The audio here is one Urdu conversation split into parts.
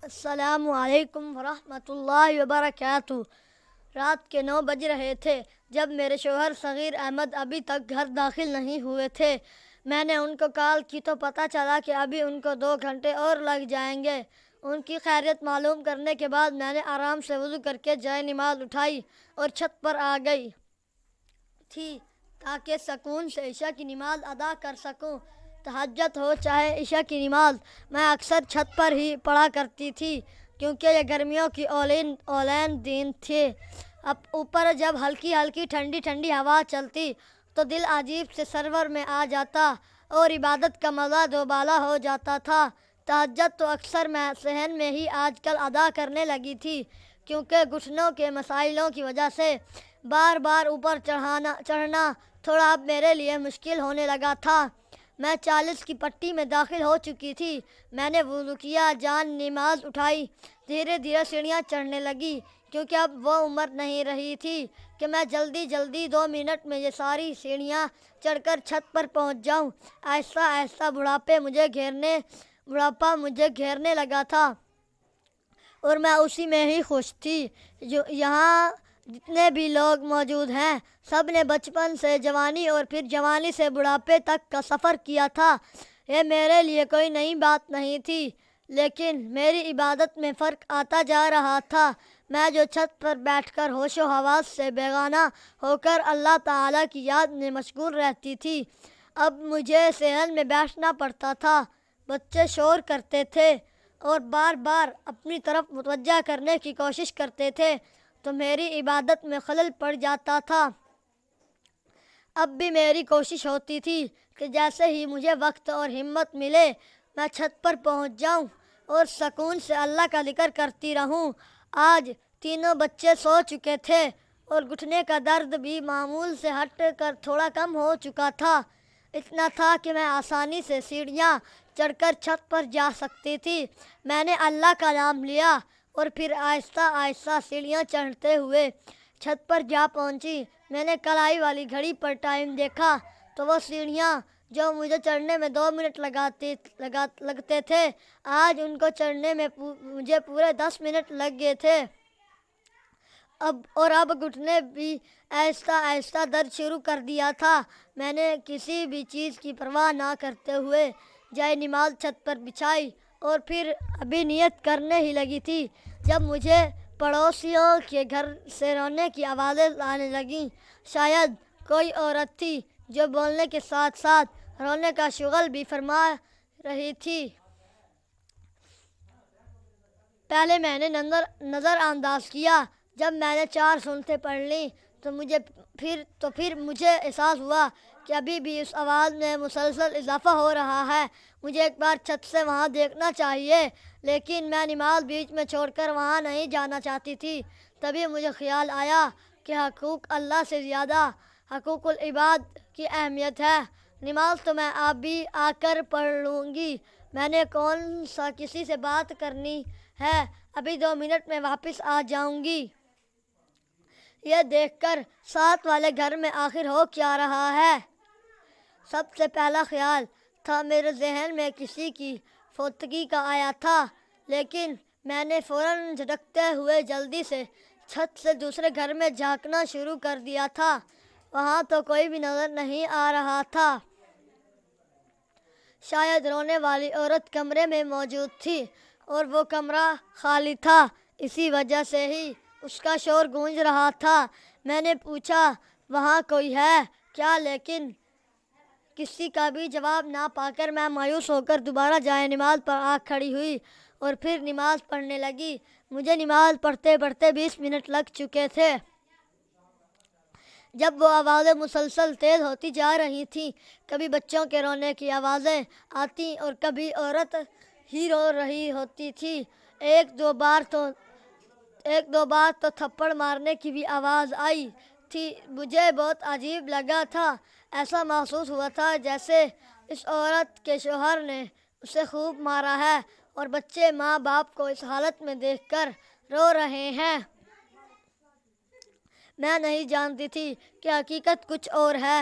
السلام علیکم ورحمۃ اللہ وبرکاتہ۔ رات کے 9 بج رہے تھے جب میرے شوہر صغیر احمد ابھی تک گھر داخل نہیں ہوئے تھے۔ میں نے ان کو کال کی تو پتہ چلا کہ ابھی ان کو 2 گھنٹے اور لگ جائیں گے۔ ان کی خیریت معلوم کرنے کے بعد میں نے آرام سے وضو کر کے جائے نماز اٹھائی اور چھت پر آ گئی تھی تاکہ سکون سے عشاء کی نماز ادا کر سکوں۔ تہجد ہو چاہے عشاء کی نماز میں اکثر چھت پر ہی پڑھا کرتی تھی کیونکہ یہ گرمیوں کی اولین دن تھے۔ اب اوپر جب ہلکی ہلکی ٹھنڈی ہوا چلتی تو دل عجیب سے سرور میں آ جاتا اور عبادت کا مزہ دوبالا ہو جاتا تھا۔ تہجد تو اکثر میں صحن میں ہی آج کل ادا کرنے لگی تھی کیونکہ گھٹنوں کے مسائلوں کی وجہ سے بار بار اوپر چڑھنا تھوڑا اب میرے لیے مشکل ہونے لگا تھا۔ میں 40 کی پٹی میں داخل ہو چکی تھی۔ میں نے وضو کیا، جان نماز اٹھائی، دھیرے دھیرے سیڑھیاں چڑھنے لگی کیونکہ اب وہ عمر نہیں رہی تھی کہ میں جلدی 2 منٹ میں یہ ساری سیڑھیاں چڑھ کر چھت پر پہنچ جاؤں۔ آہستہ آہستہ بڑھاپا مجھے گھیرنے لگا تھا اور میں اسی میں ہی خوش تھی۔ یہاں جتنے بھی لوگ موجود ہیں سب نے بچپن سے جوانی اور پھر جوانی سے بڑھاپے تک کا سفر کیا تھا۔ یہ میرے لیے کوئی نئی بات نہیں تھی لیکن میری عبادت میں فرق آتا جا رہا تھا۔ میں جو چھت پر بیٹھ کر ہوش و حواس سے بیگانہ ہو کر اللہ تعالیٰ کی یاد میں مشغول رہتی تھی، اب مجھے صحن میں بیٹھنا پڑتا تھا۔ بچے شور کرتے تھے اور بار بار اپنی طرف متوجہ کرنے کی کوشش کرتے تھے تو میری عبادت میں خلل پڑ جاتا تھا۔ اب بھی میری کوشش ہوتی تھی کہ جیسے ہی مجھے وقت اور ہمت ملے میں چھت پر پہنچ جاؤں اور سکون سے اللہ کا ذکر کرتی رہوں۔ آج تینوں بچے سو چکے تھے اور گھٹنے کا درد بھی معمول سے ہٹ کر تھوڑا کم ہو چکا تھا۔ اتنا تھا کہ میں آسانی سے سیڑھیاں چڑھ کر چھت پر جا سکتی تھی۔ میں نے اللہ کا نام لیا اور پھر آہستہ آہستہ سیڑھیاں چڑھتے ہوئے چھت پر جا پہنچی۔ میں نے کلائی والی گھڑی پر ٹائم دیکھا تو وہ سیڑھیاں جو مجھے چڑھنے میں 2 منٹ لگتے تھے آج ان کو چڑھنے میں مجھے پورے 10 منٹ لگ گئے تھے۔ اب گھٹنے بھی آہستہ آہستہ درد شروع کر دیا تھا۔ میں نے کسی بھی چیز کی پرواہ نہ کرتے ہوئے جائے نماز چھت پر بچھائی اور پھر ابھی نیت کرنے ہی لگی تھی جب مجھے پڑوسیوں کے گھر سے رونے کی آوازیں آنے لگیں۔ شاید کوئی عورت تھی جو بولنے کے ساتھ ساتھ رونے کا شغل بھی فرما رہی تھی۔ پہلے میں نے نظر انداز کیا، جب میں نے 4 سنتیں پڑھ لیں تو پھر مجھے احساس ہوا کہ ابھی بھی اس آواز میں مسلسل اضافہ ہو رہا ہے۔ مجھے ایک بار چھت سے وہاں دیکھنا چاہیے لیکن میں نماز بیچ میں چھوڑ کر وہاں نہیں جانا چاہتی تھی۔ تبھی مجھے خیال آیا کہ حقوق اللہ سے زیادہ حقوق العباد کی اہمیت ہے۔ نماز تو میں ابھی آ کر پڑھ لوں گی، میں نے کون سا کسی سے بات کرنی ہے، ابھی 2 منٹ میں واپس آ جاؤں گی۔ یہ دیکھ کر ساتھ والے گھر میں آخر ہو کیا رہا ہے، سب سے پہلا خیال تھا میرے ذہن میں کسی کی فوتگی کا آیا تھا، لیکن میں نے فوراً جھٹکتے ہوئے جلدی سے چھت سے دوسرے گھر میں جھانکنا شروع کر دیا تھا۔ وہاں تو کوئی بھی نظر نہیں آ رہا تھا۔ شاید رونے والی عورت کمرے میں موجود تھی اور وہ کمرہ خالی تھا، اسی وجہ سے ہی اس کا شور گونج رہا تھا۔ میں نے پوچھا وہاں کوئی ہے کیا، لیکن کسی کا بھی جواب نہ پا کر میں مایوس ہو کر دوبارہ جائے نماز پر آ کھڑی ہوئی اور پھر نماز پڑھنے لگی۔ مجھے نماز پڑھتے 20 منٹ لگ چکے تھے۔ جب وہ آوازیں مسلسل تیز ہوتی جا رہی تھیں، کبھی بچوں کے رونے کی آوازیں آتی اور کبھی عورت ہی رو رہی ہوتی تھی۔ ایک دو بار تو تھپڑ مارنے کی بھی آواز آئی تھی۔ مجھے بہت عجیب لگا تھا، ایسا محسوس ہوا تھا جیسے اس عورت کے شوہر نے اسے خوب مارا ہے اور بچے ماں باپ کو اس حالت میں دیکھ کر رو رہے ہیں۔ میں نہیں جانتی تھی کہ حقیقت کچھ اور ہے،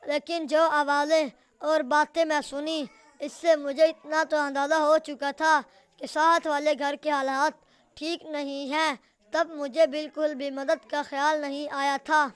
لیکن جو آوازیں اور باتیں میں سنی اس سے مجھے اتنا تو اندازہ ہو چکا تھا کہ ساتھ والے گھر کے حالات ٹھیک نہیں ہیں، تب مجھے بالکل بھی مدد کا خیال نہیں آیا تھا۔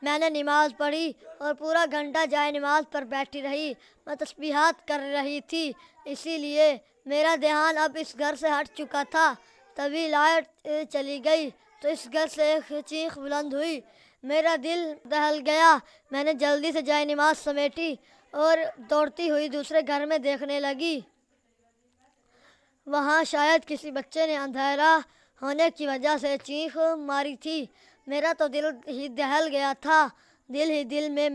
میں نے نماز پڑھی اور پورا گھنٹہ جائے نماز پر بیٹھی رہی۔ میں تسبیحات کر رہی تھی، اسی لیے میرا دھیان اب اس گھر سے ہٹ چکا تھا۔ تبھی لائٹ چلی گئی تو اس گھر سے ایک چیخ بلند ہوئی۔ میرا دل دہل گیا۔ میں نے جلدی سے جائے نماز سمیٹی اور دوڑتی ہوئی دوسرے گھر میں دیکھنے لگی۔ وہاں شاید کسی بچے نے اندھیرا ہونے کی وجہ سے چیخ ماری تھی۔ میرا تو دل ہی دہل گیا تھا۔ دل ہی دل میں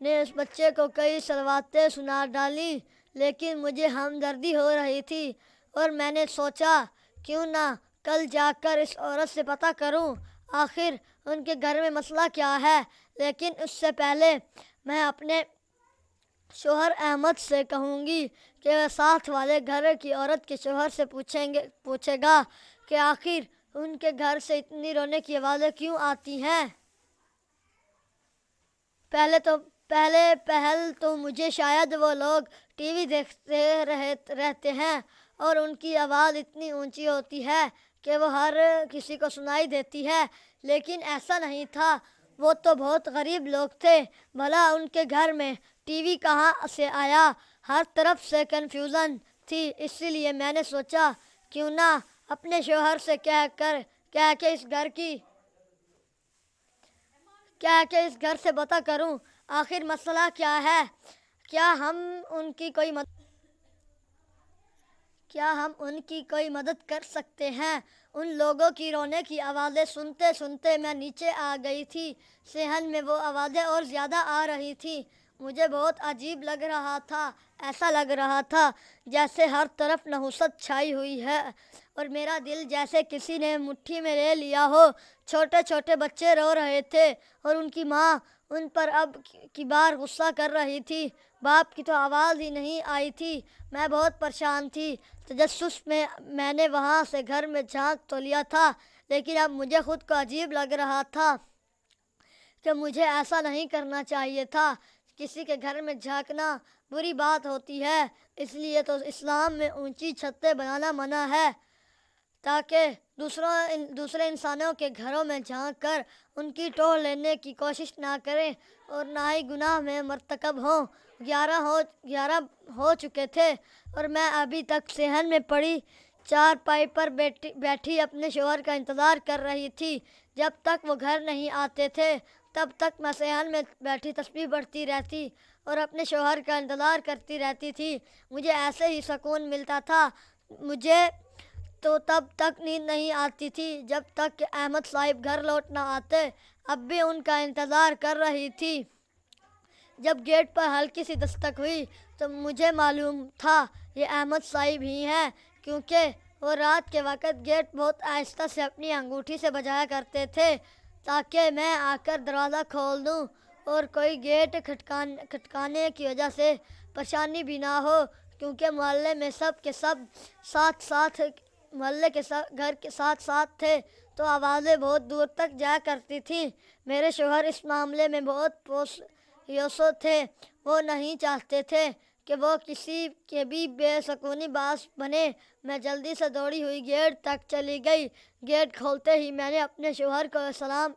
نے اس بچے کو کئی صلواتیں سنا ڈالیں، لیکن مجھے ہمدردی ہو رہی تھی اور میں نے سوچا کیوں نہ کل جا کر اس عورت سے پتہ کروں آخر ان کے گھر میں مسئلہ کیا ہے۔ لیکن اس سے پہلے میں اپنے شوہر احمد سے کہوں گی کہ وہ ساتھ والے گھر کی عورت کے شوہر سے پوچھے گا کہ آخر ان کے گھر سے اتنی رونے کی آوازیں کیوں آتی ہیں۔ پہل تو مجھے شاید وہ لوگ ٹی وی دیکھتے رہتے ہیں اور ان کی آواز اتنی اونچی ہوتی ہے کہ وہ ہر کسی کو سنائی دیتی ہے، لیکن ایسا نہیں تھا۔ وہ تو بہت غریب لوگ تھے، بھلا ان کے گھر میں ٹی وی کہاں سے آیا؟ ہر طرف سے کنفیوژن تھی، اسی لیے میں نے سوچا کیوں نہ اپنے شوہر سے کہہ کے اس گھر سے پتہ کروں آخر مسئلہ کیا ہے۔ کیا ہم ان کی کوئی مدد کر سکتے ہیں؟ ان لوگوں کی رونے کی آوازیں سنتے سنتے میں نیچے آ گئی تھی۔ صحن میں وہ آوازیں اور زیادہ آ رہی تھیں۔ مجھے بہت عجیب لگ رہا تھا۔ ایسا لگ رہا تھا جیسے ہر طرف نحوست چھائی ہوئی ہے اور میرا دل جیسے کسی نے مٹھی میں لے لیا ہو۔ چھوٹے چھوٹے بچے رو رہے تھے اور ان کی ماں ان پر اب کی بار غصہ کر رہی تھی۔ باپ کی تو آواز ہی نہیں آئی تھی۔ میں بہت پریشان تھی۔ تجسس میں نے وہاں سے گھر میں جھانک تو لیا تھا، لیکن اب مجھے خود کو عجیب لگ رہا تھا کہ مجھے ایسا نہیں کرنا چاہیے تھا۔ کسی کے گھر میں جھانکنا بری بات ہوتی ہے، اس لیے تو اسلام میں اونچی چھتیں بنانا منع ہے تاکہ دوسرے انسانوں کے گھروں میں جھانک کر ان کی ٹوہ لینے کی کوشش نہ کریں اور نہ ہی گناہ میں مرتکب ہوں۔ 11 ہو چکے تھے اور میں ابھی تک صحن میں پڑی چارپائی پر بیٹھی اپنے شوہر کا انتظار کر رہی تھی۔ جب تک وہ گھر نہیں آتے تھے تب تک میں صحن میں بیٹھی تسبیح پڑھتی رہتی اور اپنے شوہر کا انتظار کرتی رہتی تھی۔ مجھے ایسے ہی سکون ملتا تھا۔ مجھے تو تب تک نیند نہیں آتی تھی جب تک کہ احمد صاحب گھر لوٹ نہ آتے۔ اب بھی ان کا انتظار کر رہی تھی۔ جب گیٹ پر ہلکی سی دستک ہوئی تو مجھے معلوم تھا یہ احمد صاحب ہی ہیں، کیونکہ وہ رات کے وقت گیٹ بہت آہستہ سے اپنی انگوٹھی سے بجایا کرتے تھے تاکہ میں آ کر دروازہ کھول دوں اور کوئی گیٹ کھٹکانے کی وجہ سے پریشانی بھی نہ ہو، کیونکہ محلے میں سب کے سب گھر کے ساتھ تھے تو آوازیں بہت دور تک جایا کرتی تھیں۔ میرے شوہر اس معاملے میں بہت پوسیوسو تھے۔ وہ نہیں چاہتے تھے کہ وہ کسی کے بھی بے سکونی باعث بنے۔ میں جلدی سے دوڑی ہوئی گیٹ تک چلی گئی۔ گیٹ کھولتے ہی میں نے اپنے شوہر کو سلام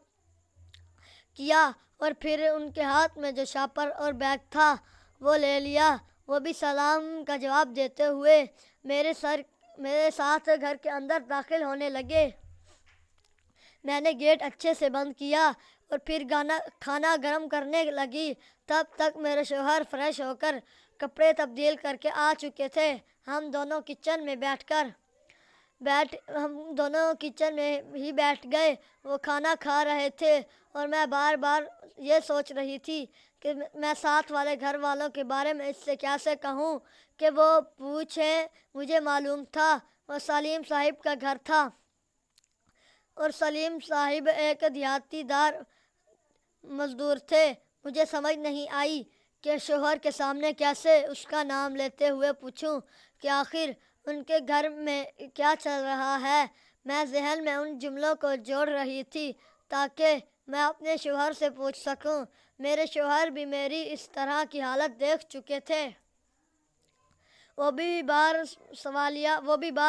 کیا اور پھر ان کے ہاتھ میں جو شاپر اور بیگ تھا وہ لے لیا۔ وہ بھی سلام کا جواب دیتے ہوئے میرے ساتھ گھر کے اندر داخل ہونے لگے۔ میں نے گیٹ اچھے سے بند کیا اور پھر کھانا گرم کرنے لگی۔ تب تک میرے شوہر فریش ہو کر کپڑے تبدیل کر کے آ چکے تھے۔ ہم دونوں کچن میں ہی بیٹھ گئے۔ وہ کھانا کھا رہے تھے اور میں بار بار یہ سوچ رہی تھی کہ میں ساتھ والے گھر والوں کے بارے میں اس سے کیسے کہوں کہ وہ پوچھیں۔ مجھے معلوم تھا وہ سلیم صاحب کا گھر تھا اور سلیم صاحب ایک دیہاتی دار مزدور تھے۔ مجھے سمجھ نہیں آئی کہ شوہر کے سامنے کیسے اس کا نام لیتے ہوئے پوچھوں کہ آخر ان کے گھر میں کیا چل رہا ہے۔ میں ذہن میں ان جملوں کو جوڑ رہی تھی تاکہ میں اپنے شوہر سے پوچھ سکوں۔ میرے شوہر بھی میری اس طرح کی حالت دیکھ چکے تھے۔ وہ بھی بار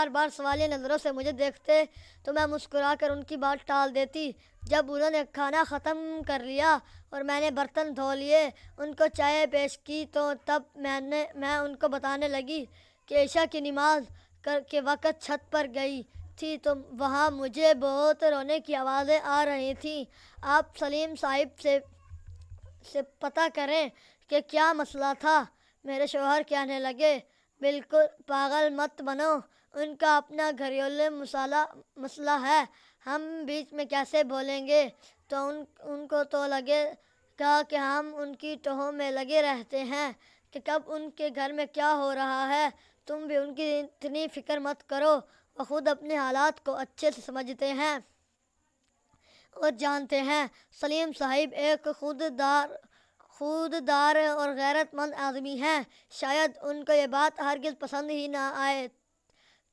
بار سوالیہ نظروں سے مجھے دیکھتے تو میں مسکرا کر ان کی بات ٹال دیتی۔ جب انہوں نے کھانا ختم کر لیا اور میں نے برتن دھو لیے، ان کو چائے پیش کی تو تب میں ان کو بتانے لگی کہ عشاء کی نماز کے وقت چھت پر گئی تھی تو وہاں مجھے بہت رونے کی آوازیں آ رہی تھیں۔ آپ سلیم صاحب سے پتہ کریں کہ کیا مسئلہ تھا۔ میرے شوہر کہنے لگے، بالکل پاگل مت بنو، ان کا اپنا گھریلو مسئلہ ہے، ہم بیچ میں کیسے بولیں گے؟ تو ان کو تو لگے گا کہ ہم ان کی ٹوہوں میں لگے رہتے ہیں کہ کب ان کے گھر میں کیا ہو رہا ہے۔ تم بھی ان کی اتنی فکر مت کرو، وہ خود اپنے حالات کو اچھے سے سمجھتے ہیں اور جانتے ہیں۔ سلیم صاحب ایک خوددار اور غیرت مند آدمی ہیں۔ شاید ان کو یہ بات ہرگز پسند ہی نہ آئے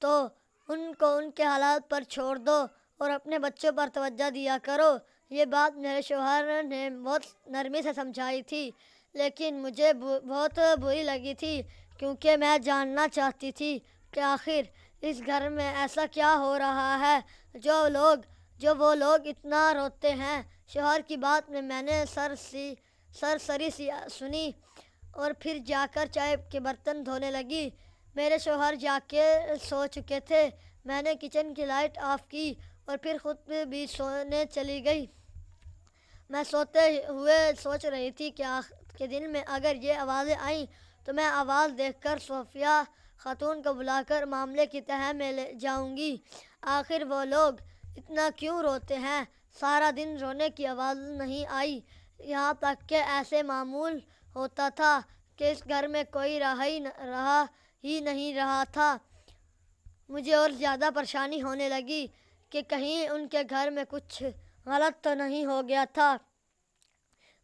تو ان کو ان کے حالات پر چھوڑ دو اور اپنے بچوں پر توجہ دیا کرو۔ یہ بات میرے شوہر نے بہت نرمی سے سمجھائی تھی، لیکن مجھے بہت بری لگی تھی کیونکہ میں جاننا چاہتی تھی کہ آخر اس گھر میں ایسا کیا ہو رہا ہے جو وہ لوگ اتنا روتے ہیں۔ شوہر کی بات میں نے سرسری سی سنی اور پھر جا کر چائے کے برتن دھونے لگی۔ میرے شوہر جا کے سو چکے تھے۔ میں نے کچن کی لائٹ آف کی اور پھر خود بھی سونے چلی گئی۔ میں سوتے ہوئے سوچ رہی تھی کہ آج کے دن میں اگر یہ آوازیں آئیں تو میں آواز دیکھ کر صوفیہ خاتون کو بلا کر معاملے کی تہہ میں لے جاؤں گی۔ آخر وہ لوگ اتنا کیوں روتے ہیں؟ سارا دن رونے کی آواز نہیں آئی، یہاں تک کہ ایسے معمول ہوتا تھا کہ اس گھر میں کوئی رہا ہی نہیں رہا تھا۔ مجھے اور زیادہ پریشانی ہونے لگی کہ کہیں ان کے گھر میں کچھ غلط تو نہیں ہو گیا تھا۔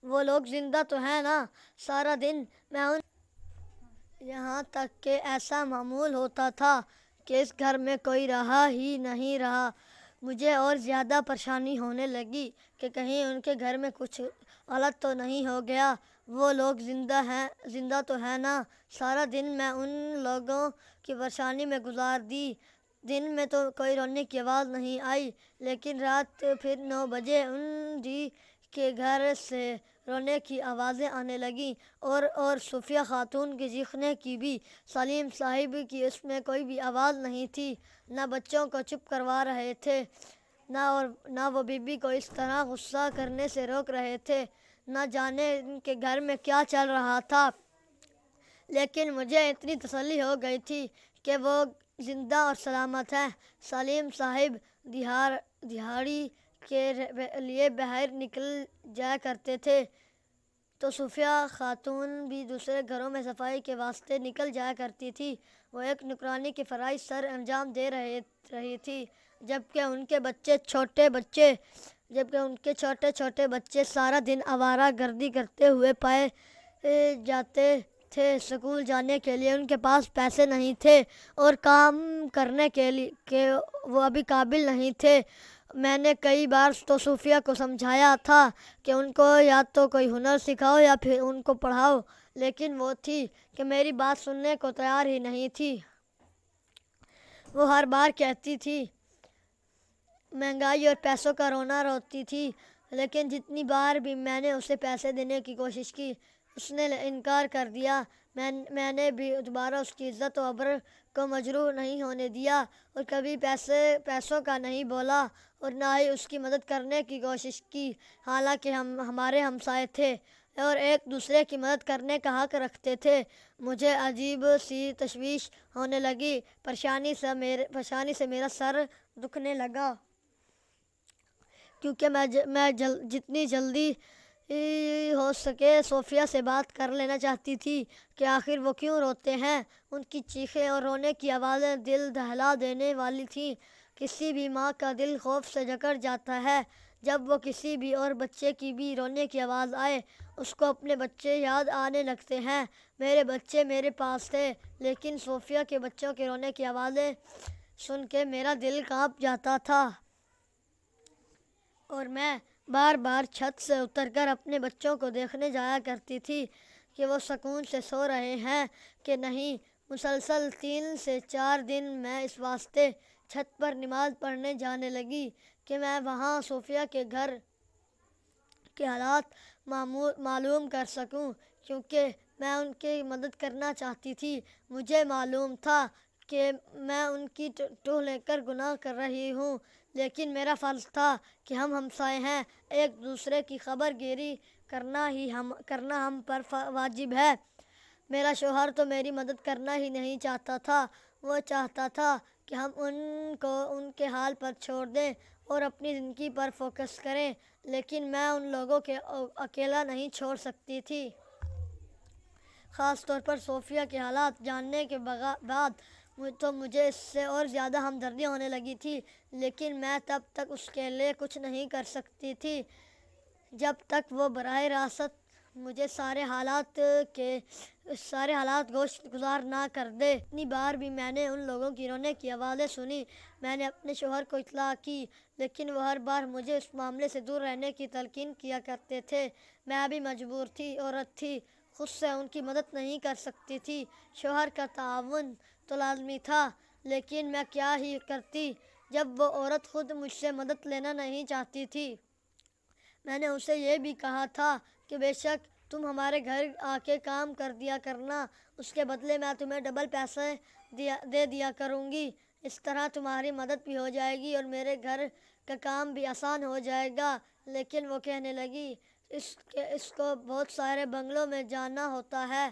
وہ لوگ زندہ تو ہیں نا؟ سارا دن یہاں تک کہ ایسا معمول ہوتا تھا کہ اس گھر میں کوئی رہا ہی نہیں رہا۔ مجھے اور زیادہ پریشانی ہونے لگی کہ کہیں ان کے گھر میں کچھ غلط تو نہیں ہو گیا۔ وہ لوگ زندہ تو ہیں نا؟ سارا دن میں ان لوگوں کی پریشانی میں گزار دی۔ دن میں تو کوئی رونے کی آواز نہیں آئی، لیکن رات پھر 9 بجے ان جی کے گھر سے رونے کی آوازیں آنے لگیں اور صوفیہ خاتون کی چیخنے کی بھی۔ سلیم صاحب کی اس میں کوئی بھی آواز نہیں تھی، نہ بچوں کو چپ کروا رہے تھے، نہ وہ بی بی کو اس طرح غصہ کرنے سے روک رہے تھے۔ نہ جانے ان کے گھر میں کیا چل رہا تھا، لیکن مجھے اتنی تسلی ہو گئی تھی کہ وہ زندہ اور سلامت ہیں۔ سلیم صاحب دہاڑی کے لیے باہر نکل جایا کرتے تھے تو صوفیہ خاتون بھی دوسرے گھروں میں صفائی کے واسطے نکل جایا کرتی تھی۔ وہ ایک نگرانی کے فرائض سر انجام دے رہی تھی، جبکہ ان کے چھوٹے بچے سارا دن آوارہ گردی کرتے ہوئے پائے جاتے تھے۔ اسکول جانے کے لیے ان کے پاس پیسے نہیں تھے اور کام کرنے کے وہ ابھی قابل نہیں تھے۔ میں نے کئی بار تو صوفیہ کو سمجھایا تھا کہ ان کو یا تو کوئی ہنر سکھاؤ یا پھر ان کو پڑھاؤ، لیکن وہ تھی کہ میری بات سننے کو تیار ہی نہیں تھی۔ وہ ہر بار کہتی تھی مہنگائی اور پیسوں کا رونا روتی تھی، لیکن جتنی بار بھی میں نے اسے پیسے دینے کی کوشش کی اس نے انکار کر دیا۔ میں نے بھی دوبارہ اس کی عزت و ابرو کو مجروح نہیں ہونے دیا اور کبھی پیسوں کا نہیں بولا اور نہ ہی اس کی مدد کرنے کی کوشش کی، حالانکہ ہم ہمارے ہمسائے تھے اور ایک دوسرے کی مدد کرنے کا حق رکھتے تھے۔ مجھے عجیب سی تشویش ہونے لگی، پریشانی سے میرا سر دکھنے لگا، کیونکہ میں جتنی جلدی ہو سکے صوفیہ سے بات کر لینا چاہتی تھی کہ آخر وہ کیوں روتے ہیں۔ ان کی چیخیں اور رونے کی آوازیں دل دہلا دینے والی تھیں۔ کسی بھی ماں کا دل خوف سے جکڑ جاتا ہے جب وہ کسی بھی اور بچے کی بھی رونے کی آواز آئے، اس کو اپنے بچے یاد آنے لگتے ہیں۔ میرے بچے میرے پاس تھے، لیکن صوفیہ کے بچوں کے رونے کی آوازیں سن کے میرا دل کانپ جاتا تھا اور میں بار بار چھت سے اتر کر اپنے بچوں کو دیکھنے جایا کرتی تھی کہ وہ سکون سے سو رہے ہیں کہ نہیں۔ مسلسل 3 سے 4 دن میں اس واسطے چھت پر نماز پڑھنے جانے لگی کہ میں وہاں صوفیہ کے گھر کے حالات معلوم کر سکوں، کیونکہ میں ان کی مدد کرنا چاہتی تھی۔ مجھے معلوم تھا کہ میں ان کی ٹوہ لے کر گناہ کر رہی ہوں، لیکن میرا فرض تھا کہ ہم ہمسائے ہیں، ایک دوسرے کی خبر گیری کرنا ہم پر واجب ہے۔ میرا شوہر تو میری مدد کرنا ہی نہیں چاہتا تھا، وہ چاہتا تھا کہ ہم ان کو ان کے حال پر چھوڑ دیں اور اپنی زندگی پر فوکس کریں، لیکن میں ان لوگوں کے اکیلا نہیں چھوڑ سکتی تھی۔ خاص طور پر صوفیہ کے حالات جاننے کے بعد تو مجھے اس سے اور زیادہ ہمدردی ہونے لگی تھی، لیکن میں تب تک اس کے لیے کچھ نہیں کر سکتی تھی جب تک وہ براہ راست مجھے سارے حالات گوش گزار نہ کر دے۔ اتنی بار بھی میں نے ان لوگوں کی رونے کی آوازیں سنی۔ میں نے اپنے شوہر کو اطلاع کی، لیکن وہ ہر بار مجھے اس معاملے سے دور رہنے کی تلقین کیا کرتے تھے۔ میں بھی مجبور تھی، عورت تھی، خود سے ان کی مدد نہیں کر سکتی تھی۔ شوہر کا تعاون تو لازمی تھا، لیکن میں کیا ہی کرتی جب وہ عورت خود مجھ سے مدد لینا نہیں چاہتی تھی۔ میں نے اسے یہ بھی کہا تھا کہ بے شک تم ہمارے گھر آ کے کام کر دیا کرنا، اس کے بدلے میں تمہیں ڈبل پیسے دے دیا کروں گی، اس طرح تمہاری مدد بھی ہو جائے گی اور میرے گھر کا کام بھی آسان ہو جائے گا۔ لیکن وہ کہنے لگی، اس کو بہت سارے بنگلوں میں جانا ہوتا ہے،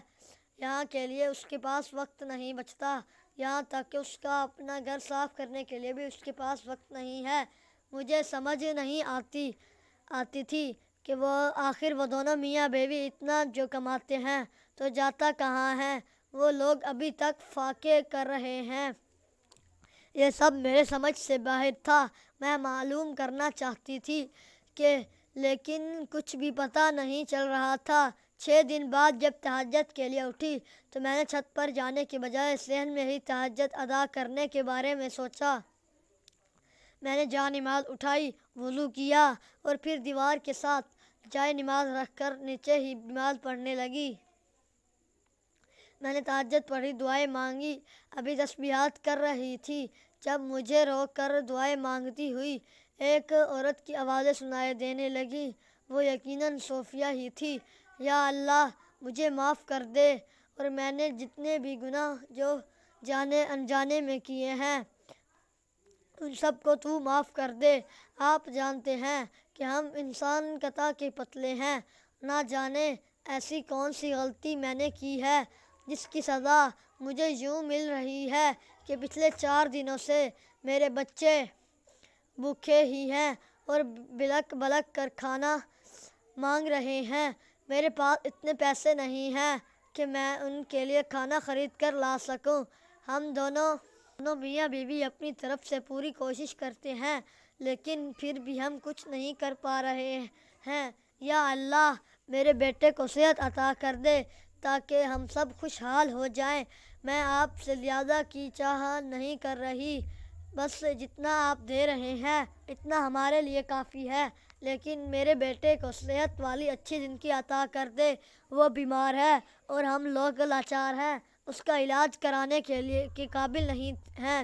یہاں کے لیے اس کے پاس وقت نہیں بچتا، یہاں تک کہ اس کا اپنا گھر صاف کرنے کے لیے بھی اس کے پاس وقت نہیں ہے۔ مجھے سمجھ نہیں آتی تھی کہ آخر وہ دونوں میاں بیوی اتنا جو کماتے ہیں تو جاتا کہاں ہے، وہ لوگ ابھی تک فاقے کر رہے ہیں۔ یہ سب میرے سمجھ سے باہر تھا۔ میں معلوم کرنا چاہتی تھی لیکن کچھ بھی پتہ نہیں چل رہا تھا۔ 6 دن بعد جب تہجد کے لیے اٹھی تو میں نے چھت پر جانے کے بجائے صحن میں ہی تہجد ادا کرنے کے بارے میں سوچا۔ میں نے جا نماز اٹھائی، وضو کیا اور پھر دیوار کے ساتھ جائے نماز رکھ کر نیچے ہی نماز پڑھنے لگی۔ میں نے تہجد پڑھی، دعائیں مانگی، ابھی تسبیحات کر رہی تھی جب مجھے روک کر دعائیں مانگتی ہوئی ایک عورت کی آوازیں سنائی دینے لگیں۔ وہ یقیناً صوفیہ ہی تھی۔ یا اللہ، مجھے معاف کر دے اور میں نے جتنے بھی گناہ جو جانے انجانے میں کیے ہیں ان سب کو تو معاف کر دے۔ آپ جانتے ہیں کہ ہم انسان قطع کے پتلے ہیں، نہ جانے ایسی کون سی غلطی میں نے کی ہے جس کی سزا مجھے یوں مل رہی ہے کہ پچھلے 4 دنوں سے میرے بچے بھوکے ہی ہیں اور بلک بلک کر کھانا مانگ رہے ہیں۔ میرے پاس اتنے پیسے نہیں ہیں کہ میں ان کے لیے کھانا خرید کر لا سکوں۔ ہم دونوں میاں بیوی اپنی طرف سے پوری کوشش کرتے ہیں، لیکن پھر بھی ہم کچھ نہیں کر پا رہے ہیں۔ یا اللہ، میرے بیٹے کو صحت عطا کر دے تاکہ ہم سب خوشحال ہو جائیں۔ میں آپ سے زیادہ کی چاہ نہیں کر رہی، بس جتنا آپ دے رہے ہیں اتنا ہمارے لیے کافی ہے، لیکن میرے بیٹے کو صحت والی اچھی زندگی عطا کر دے۔ وہ بیمار ہے اور ہم لوگ لاچار ہیں، اس کا علاج کرانے کے قابل نہیں ہیں۔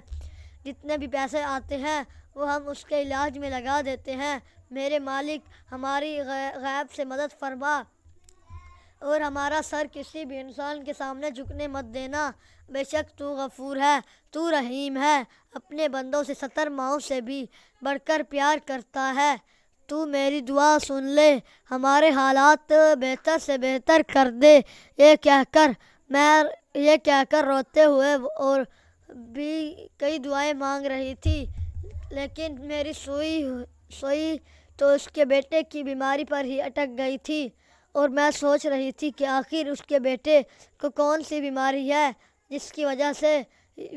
جتنے بھی پیسے آتے ہیں وہ ہم اس کے علاج میں لگا دیتے ہیں۔ میرے مالک، ہماری غیب سے مدد فرما اور ہمارا سر کسی بھی انسان کے سامنے جھکنے مت دینا۔ بے شک تو غفور ہے، تو رحیم ہے، اپنے بندوں سے 70 ماؤں سے بھی بڑھ کر پیار کرتا ہے۔ تو میری دعا سن لے، ہمارے حالات بہتر سے بہتر کر دے۔ یہ کہہ کر روتے ہوئے اور بھی کئی دعائیں مانگ رہی تھی، لیکن میری سوئی تو اس کے بیٹے کی بیماری پر ہی اٹک گئی تھی اور میں سوچ رہی تھی کہ آخر اس کے بیٹے کو کون سی بیماری ہے جس کی وجہ سے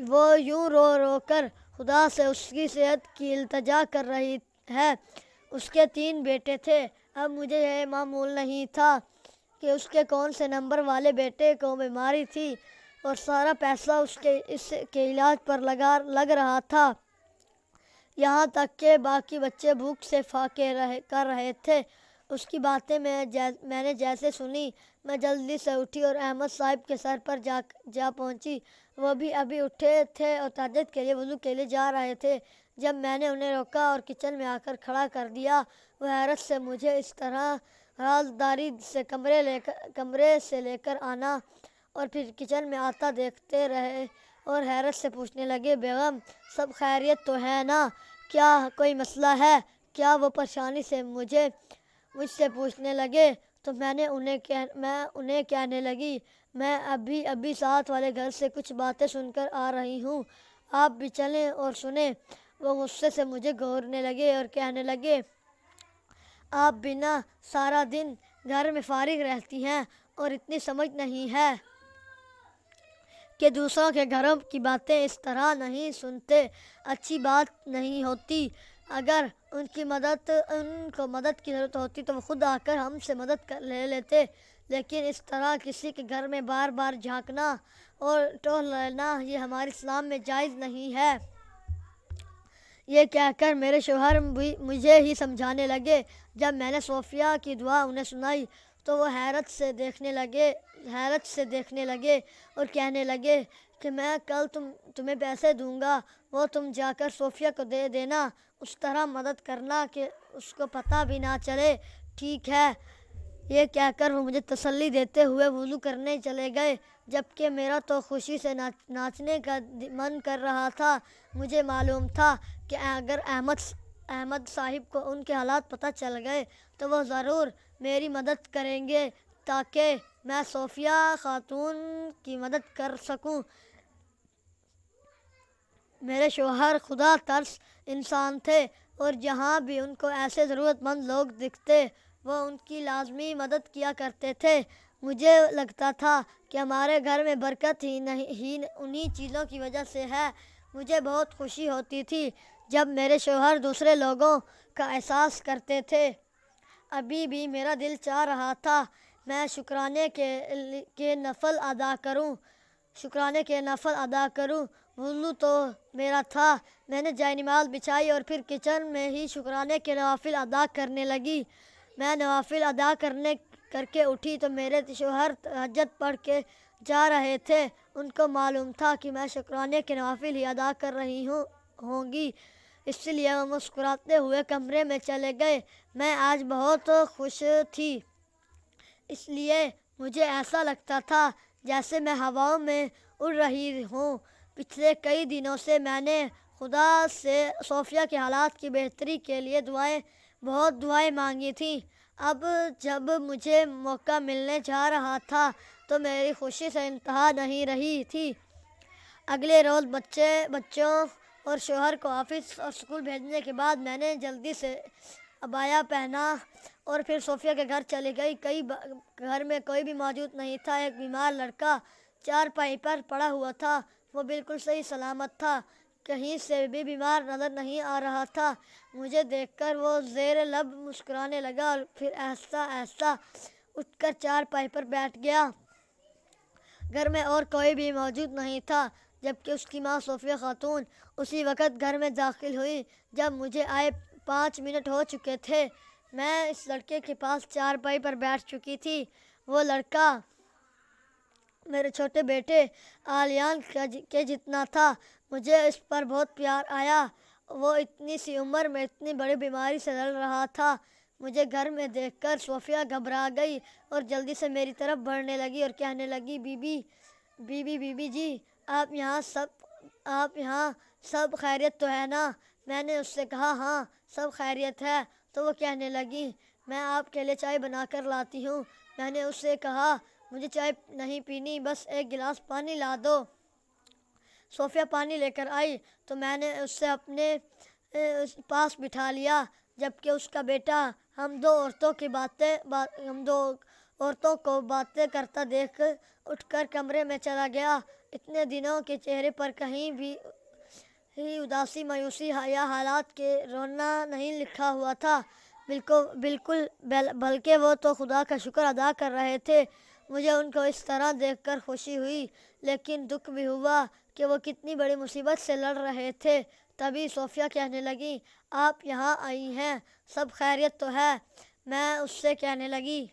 وہ یوں رو رو کر خدا سے اس کی صحت کی التجا کر رہی ہے۔ اس کے 3 بیٹے تھے۔ اب مجھے یہ معلوم نہیں تھا کہ اس کے کون سے نمبر والے بیٹے کو بیماری تھی اور سارا پیسہ اس کے علاج پر لگ رہا تھا، یہاں تک کہ باقی بچے بھوک سے فاقے کر رہے تھے۔ اس کی باتیں میں نے جیسے سنی، میں جلدی سے اٹھی اور احمد صاحب کے سر پر جا پہنچی۔ وہ بھی ابھی اٹھے تھے اور تہجد کے لیے وضو کے لیے جا رہے تھے جب میں نے انہیں روکا اور کچن میں آ کر کھڑا کر دیا۔ وہ حیرت سے مجھے اس طرح رازداری سے کمرے سے لے کر آنا اور پھر کچن میں آتا دیکھتے رہے اور حیرت سے پوچھنے لگے، بیگم سب خیریت تو ہے نا؟ کیا کوئی مسئلہ ہے؟ کیا وہ پریشانی سے مجھ سے پوچھنے لگے تو میں انہیں کہنے لگی، میں ابھی ساتھ والے گھر سے کچھ باتیں سن کر آ رہی ہوں، آپ بھی چلیں اور سنیں۔ وہ غصے سے مجھے گھورنے لگے اور کہنے لگے، آپ بھی نا سارا دن گھر میں فارغ رہتی ہیں اور اتنی سمجھ نہیں ہے کہ دوسروں کے گھروں کی باتیں اس طرح نہیں سنتے، اچھی بات نہیں ہوتی۔ اگر ان کو مدد کی ضرورت ہوتی تو وہ خود آ کر ہم سے مدد لے لیتے، لیکن اس طرح کسی کے گھر میں بار بار جھانکنا اور ٹوہ لینا یہ ہمارے اسلام میں جائز نہیں ہے۔ یہ کہہ کر میرے شوہر بھی مجھے ہی سمجھانے لگے۔ جب میں نے صوفیہ کی دعا انہیں سنائی تو وہ حیرت سے دیکھنے لگے اور کہنے لگے کہ میں کل تمہیں پیسے دوں گا، وہ تم جا کر صوفیہ کو دے دینا، اس طرح مدد کرنا کہ اس کو پتہ بھی نہ چلے۔ ٹھیک ہے، یہ کہہ کر وہ مجھے تسلی دیتے ہوئے وضو کرنے چلے گئے، جبکہ میرا تو خوشی سے ناچنے کا من کر رہا تھا۔ مجھے معلوم تھا کہ اگر احمد صاحب کو ان کے حالات پتہ چل گئے تو وہ ضرور میری مدد کریں گے تاکہ میں صوفیہ خاتون کی مدد کر سکوں۔ میرے شوہر خدا ترس انسان تھے اور جہاں بھی ان کو ایسے ضرورت مند لوگ دکھتے وہ ان کی لازمی مدد کیا کرتے تھے۔ مجھے لگتا تھا کہ ہمارے گھر میں برکت ہی انہی چیزوں کی وجہ سے ہے۔ مجھے بہت خوشی ہوتی تھی جب میرے شوہر دوسرے لوگوں کا احساس کرتے تھے۔ ابھی بھی میرا دل چاہ رہا تھا میں شکرانے کے نفل ادا کروں۔ وضو تو میرا تھا، میں نے جائے نماز بچھائی اور پھر کچن میں ہی شکرانے کے نوافل ادا کرنے لگی۔ میں نوافل ادا کر کے اٹھی تو میرے شوہر تہجد پڑھ کے جا رہے تھے۔ ان کو معلوم تھا کہ میں شکرانے کے نوافل ہی ادا کر رہی ہوں گی، اس لیے وہ مسکراتے ہوئے کمرے میں چلے گئے۔ میں آج بہت خوش تھی، اس لیے مجھے ایسا لگتا تھا جیسے میں ہواؤں میں اڑ رہی ہوں۔ پچھلے کئی دنوں سے میں نے خدا سے صوفیہ کے حالات کی بہتری کے لیے بہت دعائیں مانگی تھیں۔ اب جب مجھے موقع ملنے جا رہا تھا تو میری خوشی سے انتہا نہیں رہی تھی۔ اگلے روز بچوں اور شوہر کو آفس اور اسکول بھیجنے کے بعد میں نے جلدی سے عبایا پہنا اور پھر صوفیہ کے گھر چلی گئی۔ گھر میں کوئی بھی موجود نہیں تھا۔ ایک بیمار لڑکا چارپائی پر پڑا ہوا تھا، وہ بالکل صحیح سلامت تھا، کہیں سے بھی بیمار نظر نہیں آ رہا تھا۔ مجھے دیکھ کر وہ زیر لب مسکرانے لگا اور پھر آہستہ آہستہ اٹھ کر چارپائی پر بیٹھ گیا۔ گھر میں اور کوئی بھی موجود نہیں تھا، جبکہ اس کی ماں صوفیہ خاتون اسی وقت گھر میں داخل ہوئی جب مجھے آئے 5 منٹ ہو چکے تھے۔ میں اس لڑکے کے پاس چارپائی پر بیٹھ چکی تھی۔ وہ لڑکا میرے چھوٹے بیٹے آلیان کے جتنا تھا۔ مجھے اس پر بہت پیار آیا۔ وہ اتنی سی عمر میں اتنی بڑی بیماری سے لڑ رہا تھا۔ مجھے گھر میں دیکھ کر صوفیہ گھبرا گئی اور جلدی سے میری طرف بڑھنے لگی اور کہنے لگی، بی بی جی، آپ یہاں سب خیریت تو ہے نا؟ میں نے اس سے کہا، ہاں سب خیریت ہے۔ تو وہ کہنے لگی، میں آپ کے لیے چائے بنا کر لاتی ہوں۔ میں نے اس سے کہا، مجھے چائے نہیں پینی، بس ایک گلاس پانی لا دو۔ صوفیہ پانی لے کر آئی تو میں نے اسے اپنے پاس بٹھا لیا، جبکہ اس کا بیٹا ہم دو عورتوں کو باتیں کرتا دیکھ اٹھ کر کمرے میں چلا گیا۔ اتنے دنوں کے چہرے پر کہیں بھی اداسی، مایوسی یا حالات کے رونا نہیں لکھا ہوا تھا، بالکل، بلکہ وہ تو خدا کا شکر ادا کر رہے تھے۔ مجھے ان کو اس طرح دیکھ کر خوشی ہوئی، لیکن دکھ بھی ہوا کہ وہ کتنی بڑی مصیبت سے لڑ رہے تھے۔ تبھی صوفیہ کہنے لگی، آپ یہاں آئی ہیں، سب خیریت تو ہے؟ میں اس سے کہنے لگی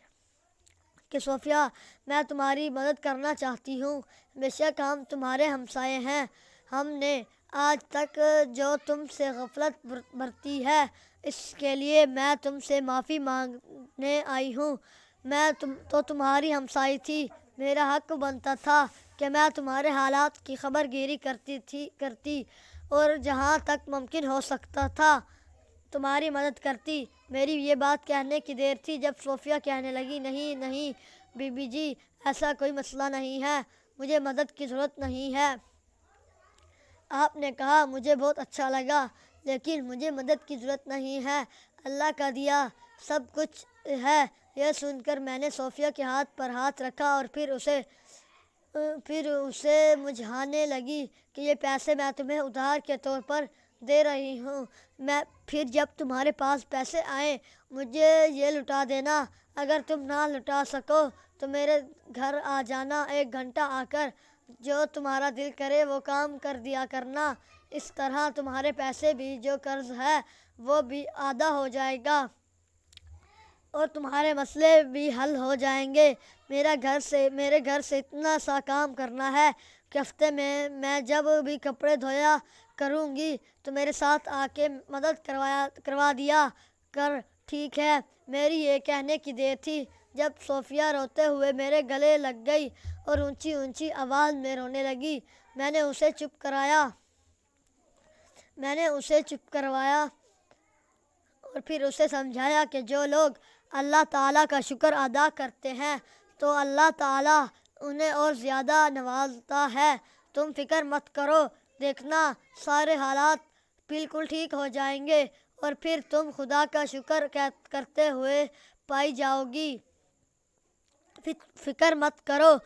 کہ صوفیہ میں تمہاری مدد کرنا چاہتی ہوں، بے شک ہم تمہارے ہمسائے ہیں، ہم نے آج تک جو تم سے غفلت برتی ہے اس کے لیے میں تم سے معافی مانگنے آئی ہوں۔ میں تو تمہاری ہمسائی تھی، میرا حق بنتا تھا کہ میں تمہارے حالات کی خبر گیری کرتی اور جہاں تک ممکن ہو سکتا تھا تمہاری مدد کرتی۔ میری یہ بات کہنے کی دیر تھی جب صوفیہ کہنے لگی، نہیں نہیں بی بی جی، ایسا کوئی مسئلہ نہیں ہے، مجھے مدد کی ضرورت نہیں ہے۔ آپ نے کہا مجھے بہت اچھا لگا، لیکن مجھے مدد کی ضرورت نہیں ہے، اللہ کا دیا سب کچھ ہے۔ یہ سن کر میں نے صوفیہ کے ہاتھ پر ہاتھ رکھا اور پھر اسے مجھانے لگی کہ یہ پیسے میں تمہیں ادھار کے طور پر دے رہی ہوں، پھر جب تمہارے پاس پیسے آئیں مجھے یہ لوٹا دینا، اگر تم نہ لوٹا سکو تو میرے گھر آ جانا، 1 گھنٹہ آ کر جو تمہارا دل کرے وہ کام کر دیا کرنا، اس طرح تمہارے پیسے بھی جو قرض ہے وہ بھی آدھا ہو جائے گا اور تمہارے مسئلے بھی حل ہو جائیں گے۔ میرے گھر سے اتنا سا کام کرنا ہے کہ ہفتے میں جب بھی کپڑے دھویا کروں گی تو میرے ساتھ آ کے مدد کروا دیا کر، ٹھیک ہے؟ میری یہ کہنے کی دیر تھی جب صوفیہ روتے ہوئے میرے گلے لگ گئی اور اونچی اونچی آواز میں رونے لگی۔ میں نے اسے چپ کروایا اور پھر اسے سمجھایا کہ جو لوگ اللہ تعالیٰ کا شکر ادا کرتے ہیں تو اللہ تعالیٰ انہیں اور زیادہ نوازتا ہے۔ تم فکر مت کرو، دیکھنا سارے حالات بالکل ٹھیک ہو جائیں گے اور پھر تم خدا کا شکر کرتے ہوئے پائی جاؤ گی۔ فکر مت کرو،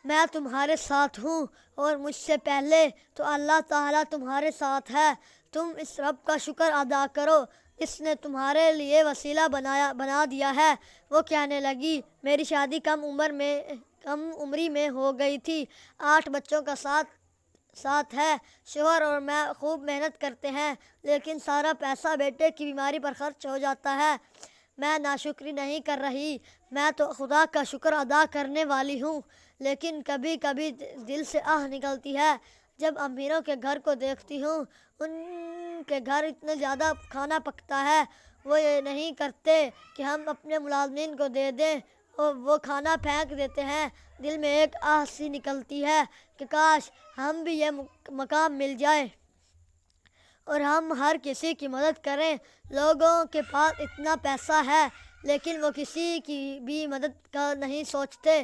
میں تمہارے ساتھ ہوں اور مجھ سے پہلے تو اللہ تعالیٰ تمہارے ساتھ ہے۔ تم اس رب کا شکر ادا کرو جس نے تمہارے لیے وسیلہ بنا دیا ہے۔ وہ کہنے لگی، میری شادی کم عمری میں ہو گئی تھی، 8 بچوں کا ساتھ ہے، شوہر اور میں خوب محنت کرتے ہیں، لیکن سارا پیسہ بیٹے کی بیماری پر خرچ ہو جاتا ہے۔ میں ناشکری نہیں کر رہی، میں تو خدا کا شکر ادا کرنے والی ہوں، لیکن کبھی کبھی دل سے آہ نکلتی ہے جب امیروں کے گھر کو دیکھتی ہوں۔ ان کے گھر اتنے زیادہ کھانا پکتا ہے، وہ یہ نہیں کرتے کہ ہم اپنے ملازمین کو دے دیں اور وہ کھانا پھینک دیتے ہیں۔ دل میں ایک آہ سی نکلتی ہے کہ کاش ہم بھی یہ مقام مل جائے اور ہم ہر کسی کی مدد کریں۔ لوگوں کے پاس اتنا پیسہ ہے لیکن وہ کسی کی بھی مدد کا نہیں سوچتے،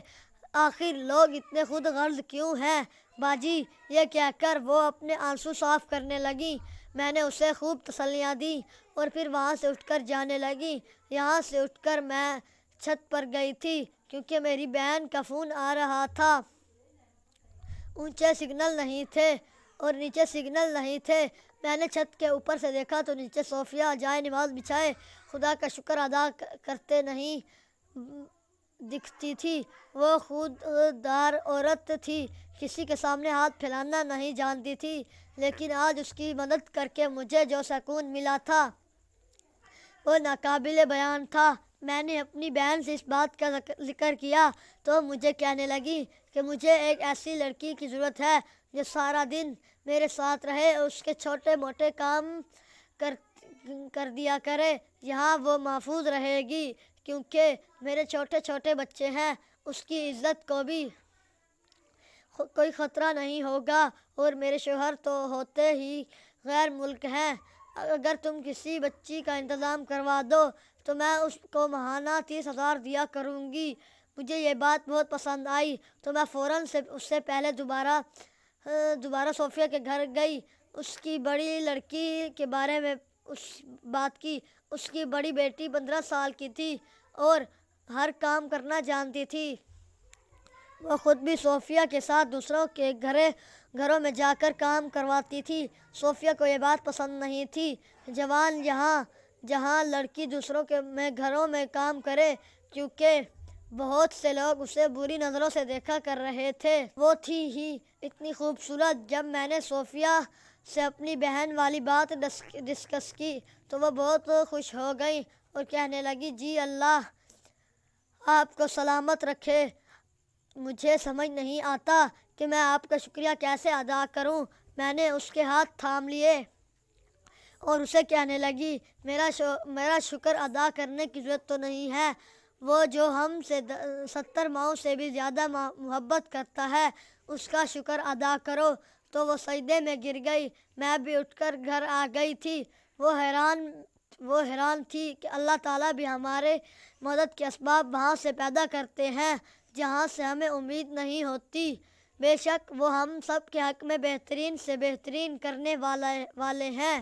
آخر لوگ اتنے خود غرض کیوں ہیں باجی؟ یہ کہہ کر وہ اپنے آنسو صاف کرنے لگی۔ میں نے اسے خوب تسلیاں دیں اور پھر وہاں سے اٹھ کر جانے لگی۔ یہاں سے اٹھ کر میں چھت پر گئی تھی کیونکہ میری بہن کا فون آ رہا تھا۔ اونچے سگنل نہیں تھے اور نیچے سگنل نہیں تھے۔ میں نے چھت کے اوپر سے دیکھا تو نیچے صوفیہ جائے نماز بچھائے خدا کا شکر ادا کرتے نہیں دکھتی تھی۔ وہ خوددار عورت تھی، کسی کے سامنے ہاتھ پھیلانا نہیں جانتی تھی، لیکن آج اس کی مدد کر کے مجھے جو سکون ملا تھا وہ ناقابل بیان تھا۔ میں نے اپنی بہن سے اس بات کا ذکر کیا تو مجھے کہنے لگی کہ مجھے ایک ایسی لڑکی کی ضرورت ہے جو سارا دن میرے ساتھ رہے اور اس کے چھوٹے موٹے کام کر دیا کرے، یہاں وہ محفوظ رہے گی کیونکہ میرے چھوٹے چھوٹے بچے ہیں، اس کی عزت کو بھی کوئی خطرہ نہیں ہوگا، اور میرے شوہر تو ہوتے ہی غیر ملک ہیں۔ اگر تم کسی بچی کا انتظام کروا دو تو میں اس کو ماہانہ 30,000 دیا کروں گی۔ مجھے یہ بات بہت پسند آئی تو میں فوراً سے اس سے پہلے دوبارہ صوفیہ کے گھر گئی، اس کی بڑی لڑکی کے بارے میں بات کی۔ اس کی بڑی بیٹی 15 سال کی تھی اور ہر کام کرنا جانتی تھی۔ وہ خود بھی صوفیہ کے ساتھ دوسروں کے گھروں میں جا کر کام کرواتی تھی۔ صوفیہ کو یہ بات پسند نہیں تھی جوان جہاں لڑکی دوسروں کے گھروں میں کام کرے، کیونکہ بہت سے لوگ اسے بری نظروں سے دیکھا کر رہے تھے۔ وہ تھی ہی اتنی خوبصورت۔ جب میں نے صوفیہ سے اپنی بہن والی بات ڈسکس کی تو وہ بہت خوش ہو گئی اور کہنے لگی، جی اللہ آپ کو سلامت رکھے۔ مجھے سمجھ نہیں آتا کہ میں آپ کا شکریہ کیسے ادا کروں۔ میں نے اس کے ہاتھ تھام لیے اور اسے کہنے لگی، میرا شکر ادا کرنے کی ضرورت تو نہیں ہے، وہ جو ہم سے 70 ماؤں سے بھی زیادہ محبت کرتا ہے، اس کا شکر ادا کرو۔ تو وہ سجدے میں گر گئی۔ میں بھی اٹھ کر گھر آ گئی تھی۔ وہ حیران تھی کہ اللہ تعالیٰ بھی ہمارے مدد کے اسباب وہاں سے پیدا کرتے ہیں جہاں سے ہمیں امید نہیں ہوتی۔ بے شک وہ ہم سب کے حق میں بہترین سے بہترین کرنے والے ہیں۔